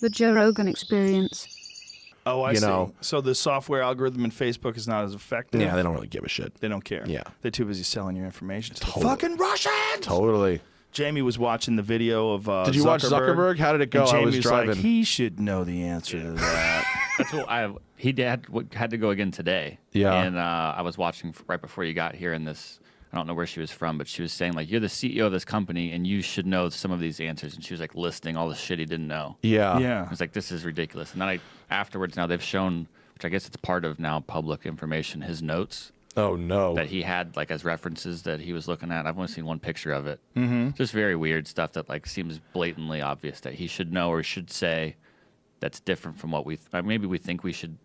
The Joe Rogan Experience. Oh, I see. So the software algorithm in Facebook is not as effective? Yeah, they don't really give a shit. They don't care. Yeah. They're too busy selling your information to the fucking Russians! Totally. Jamie was watching the video of Did you watch Zuckerberg? How did it go? And Jamie I was driving. like, he should know the answer to that. That's what he had to go again today. Yeah. And I was watching right before you got here, and this, I don't know where she was from, but she was saying, like, you're the CEO of this company, and you should know some of these answers. And she was, like, listing all the shit he didn't know. Yeah. I was like, this is ridiculous. And then afterwards, now they've shown, which I guess it's part of now public information, his notes. Oh, no. That he had, like, as references that he was looking at. I've only seen one picture of it. Mm-hmm. Just very weird stuff that, like, seems blatantly obvious that he should know or should say that's different from what maybe we think we should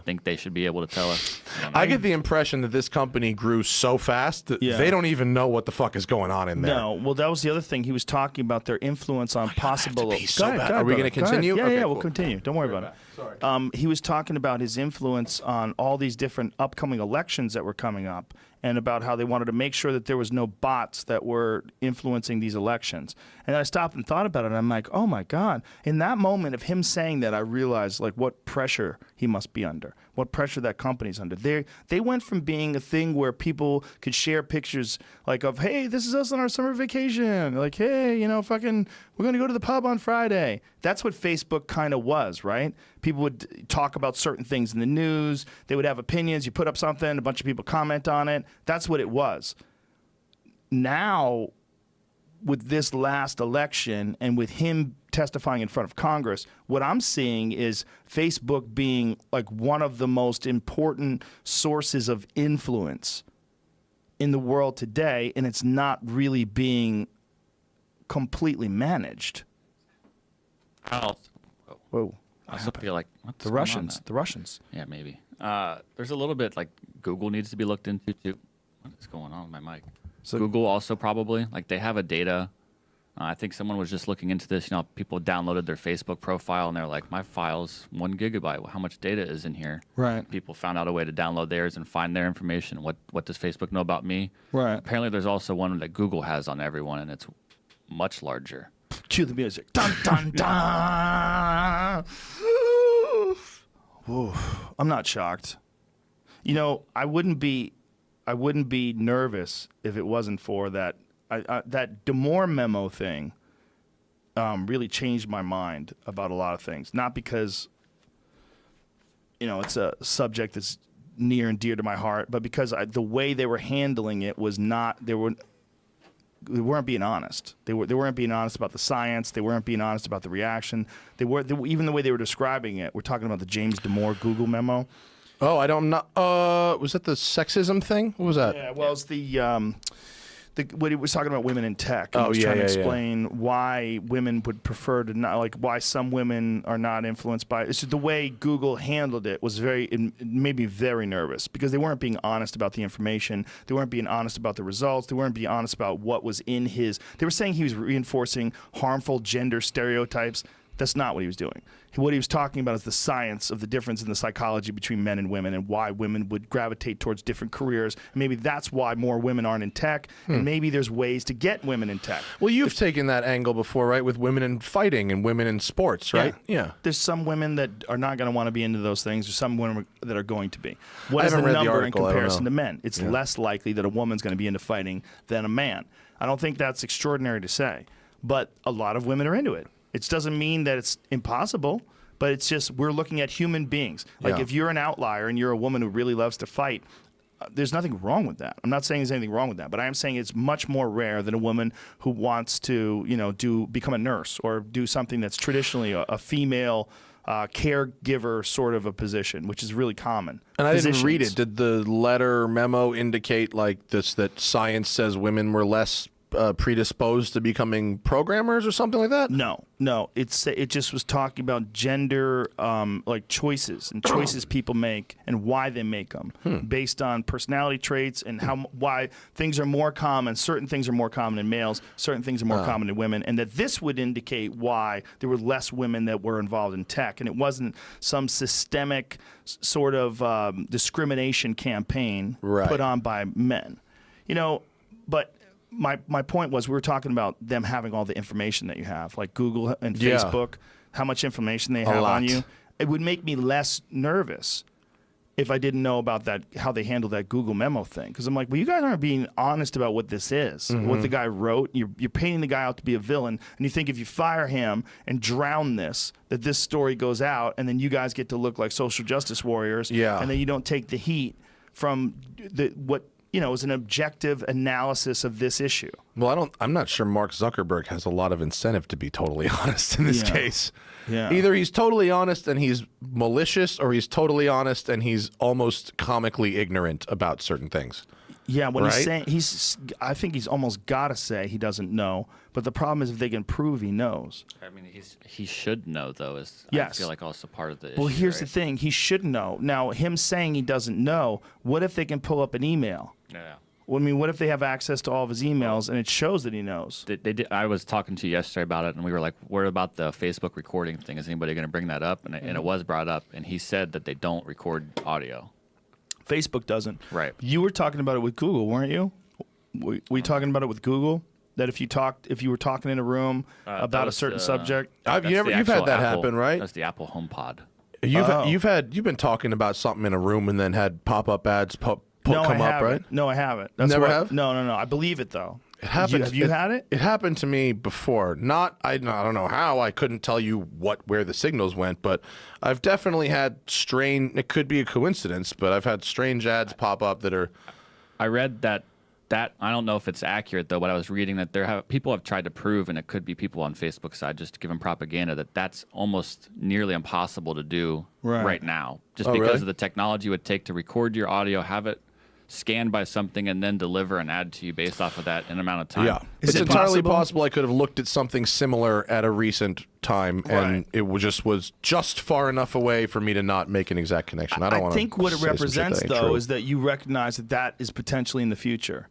think they should be able to tell us. I get the impression that this company grew so fast that they don't even know what the fuck is going on in there. No, well, that was the other thing. He was talking about their influence on possible... Are we going to continue? Yeah, okay, we'll continue. Don't worry about it. Sorry. He was talking about his influence on all these different upcoming elections that were coming up, and about how they wanted to make sure that there was no bots that were influencing these elections. And I stopped and thought about it, and I'm like, oh my God. In that moment of him saying that, I realized like what pressure he must be under, what pressure that company's under. They went from being a thing where people could share pictures like of, hey, this is us on our summer vacation. Like, hey, you know, fucking, we're going to go to the pub on Friday. That's what Facebook kind of was, right? People would talk about certain things in the news. They would have opinions. You put up something, a bunch of people comment on it. That's what it was. Now, with this last election and with him testifying in front of Congress, what I'm seeing is Facebook being like one of the most important sources of influence in the world today, and it's not really being completely managed. Whoa. I also feel like the Russians. Yeah, maybe. There's a little bit like Google needs to be looked into too. What is going on with my mic? So Google also probably, like, they have a data. I think someone was just looking into this. You know, people downloaded their Facebook profile and they're like, my file's 1 gigabyte. How much data is in here? Right. People found out a way to download theirs and find their information. What does Facebook know about me? Right. Apparently, there's also one that Google has on everyone, and it's much larger. Cue the music. Dun dun dun. Ooh, I'm not shocked. You know, I wouldn't be nervous if it wasn't for that. That Damore memo thing really changed my mind about a lot of things. Not because, you know, it's a subject that's near and dear to my heart, but because the way they were handling it was not. They weren't being honest. They weren't being honest about the science. They weren't being honest about the reaction. Even the way they were describing it. We're talking about the James Damore Google memo. Oh, I don't know. Was that the sexism thing? What was that? Yeah, well, it's what he was talking about women in tech. And Oh, he was yeah, trying to yeah. explain why women would prefer to not, like, why some women are not influenced by it. It's just the way Google handled it was it made me very nervous because they weren't being honest about the information. They weren't being honest about the results. They weren't being honest about what was in his. They were saying he was reinforcing harmful gender stereotypes. That's not what he was doing. What he was talking about is the science of the difference in the psychology between men and women and why women would gravitate towards different careers. And maybe that's why more women aren't in tech, and maybe there's ways to get women in tech. Well, you've taken that angle before, right, with women in fighting and women in sports, right? Yeah. There's some women that are not going to want to be into those things. There's some women that are going to be. What is the haven't read the number article, in I don't comparison know. to men? It's less likely that a woman's going to be into fighting than a man. I don't think that's extraordinary to say, but a lot of women are into it. It doesn't mean that it's impossible, but it's just we're looking at human beings. Like if you're an outlier and you're a woman who really loves to fight, there's nothing wrong with that. I'm not saying there's anything wrong with that, but I am saying it's much more rare than a woman who wants to, you know, become a nurse or do something that's traditionally a female caregiver sort of a position, which is really common. And I didn't read it. Did the letter memo indicate like this that science says women were less predisposed to becoming programmers or something like that? No. It just was talking about gender, like choices and choices people make and why they make them based on personality traits and why things are more common. Certain things are more common in males. Certain things are more common in women, and that this would indicate why there were less women that were involved in tech, and it wasn't some systemic sort of discrimination campaign put on by men. You know, but. My point was we were talking about them having all the information that you have, like Google and Facebook how much information they have on you, it would make me less nervous if I didn't know about that, how they handle that Google memo thing. Because I'm like, well, you guys aren't being honest about what this is, what the guy wrote. You're painting the guy out to be a villain, and you think if you fire him and drown this, that this story goes out, and then you guys get to look like social justice warriors, and then you don't take the heat from what is an objective analysis of this issue. Well, I'm not sure Mark Zuckerberg has a lot of incentive to be totally honest in this case. Yeah. Either he's totally honest and he's malicious, or he's totally honest and he's almost comically ignorant about certain things. Yeah, when he's saying I think he's almost got to say he doesn't know. But the problem is if they can prove he knows. I mean, he should know though. I feel like also part of the issue. Well, here's the thing: he should know. Now, him saying he doesn't know. What if they can pull up an email? Yeah. Well, I mean, what if they have access to all of his emails and it shows that he knows? They did. I was talking to you yesterday about it, and we were like, "What about the Facebook recording thing? Is anybody going to bring that up?" And it was brought up, and he said that they don't record audio. Facebook doesn't. Right. You were talking about it with Google, weren't you? Were you talking about it with Google? That if you were talking in a room about a certain subject, you've had that happen, right? That's the Apple HomePod. You've been talking about something in a room and then had pop-up ads come up, right? No, I haven't. Never have? No. I believe it though. It happened. Have you had it? It happened to me before. I don't know how. I couldn't tell you where the signals went, but I've definitely had strange. It could be a coincidence, but I've had strange ads pop up that are. I read that I don't know if it's accurate though, but I was reading that people have tried to prove, and it could be people on Facebook side just to give them propaganda, that's almost nearly impossible to do right now, just because of the technology it would take to record your audio, have it scanned by something, and then deliver an ad to you based off of that in an amount of time. Yeah, it's entirely possible I could have looked at something similar at a recent time, and it was just far enough away for me to not make an exact connection. I think what it represents, though, is that you recognize that is potentially in the future.